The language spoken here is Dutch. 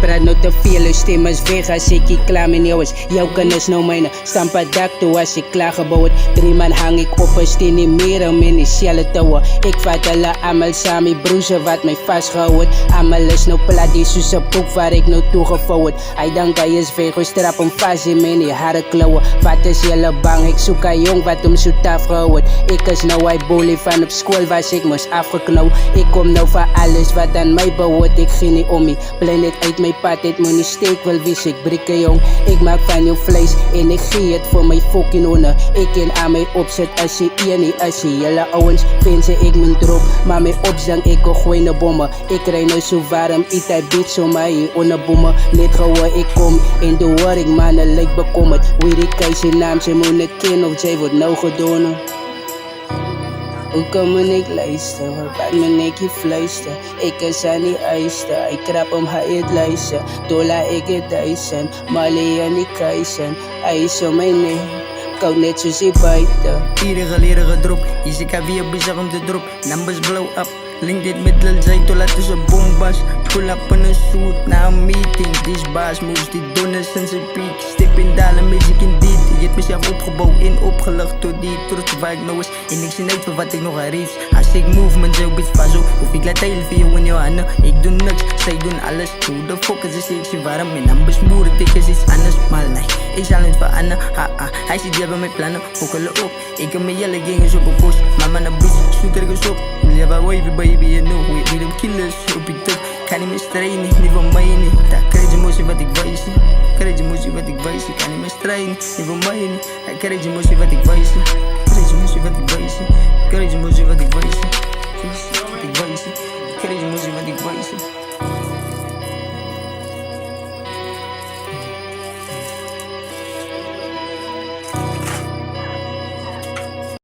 praat nou te veel, stem is weg as ek hier klaar met jou is. Jou kinders nou myne, stamp het dak toe as ek klaar gebouw het. 3 man hang ek op, is die nie meer om in die selle touwe. Ek vat hulle amal saam, die broese wat my vastgehou het. Amal is nou plat, die soos 'n boek waar ek nou toegevou het. Hy dank hy is weg, hy strap hom vast in my hare klauwe. Wat is julle bang, ek soek 'n jong wat hom so taf gehou het. Ek is nou hy boelie van op skool was ek mos afgeknou. Ek kom nou vir alles wat aan my behoort, ek gee nie om nie. Bly net uit my pad, het moenie steek wil wees, ek brieke jong. Ek maak van jou vlees en ek gee het vir my fucking honde. Ek en aan my opzet as jy een nie, as jy julle ouwens pense ek mijn drop. Maar my opzang ek o gooi na bomme. Ek rij nou so warm, eet hy beat so my hier onder bomme. Net gauw ek kom en de hoor ek mannen lyk bekommerd. Wie die keis in naam, sy moet net ken of sy word nou gedoen. Hoe kan moet ek luister, wat moet ek hier fluister? Ek is aan die uister, hy krap om hy het luister. Dolla ek het 1000, Mali aan die kuisen. Hy is om my nek, koud net soos die buiten. Iedere drop, hier is ek weer bezig om te drop. Numbers blow up, link dit met Lil Zay, tola tussen bombas. Pull up in a suit, na een meeting. These bars moves, die donners in zijn piek. Step in dalen, music indeed. Ik heb mezelf opgebouwd en opgelucht door die trots waar ik nou is. En ik zie niet voor wat ik nog ga reach. Als ik movement zo bitch pas zo, of ik laat heel veel in jouw handen. Ik doe niks, zij doen alles. Hoe de fuck is ik zie waarom mijn naam besmoeren, dik is iets anders. Maar nee, ik zal niet veranderen, hij zit hier bij mijn plannen, fokkelen op. Ik heb mijn jelle gingen op een post. Mama naar bitch, zoet ergens op. Ja, maar wavy baby, you know, we don't killers, op je tuk. Kan niet meer strijden, niet van mij niet. Dat krijg je moesie wat ik wijs niet. Krijg je moesie wat ik wijs niet. Kan niet meer strijden, niet van mij niet. Dat krijg je moesie wat ik wijs niet.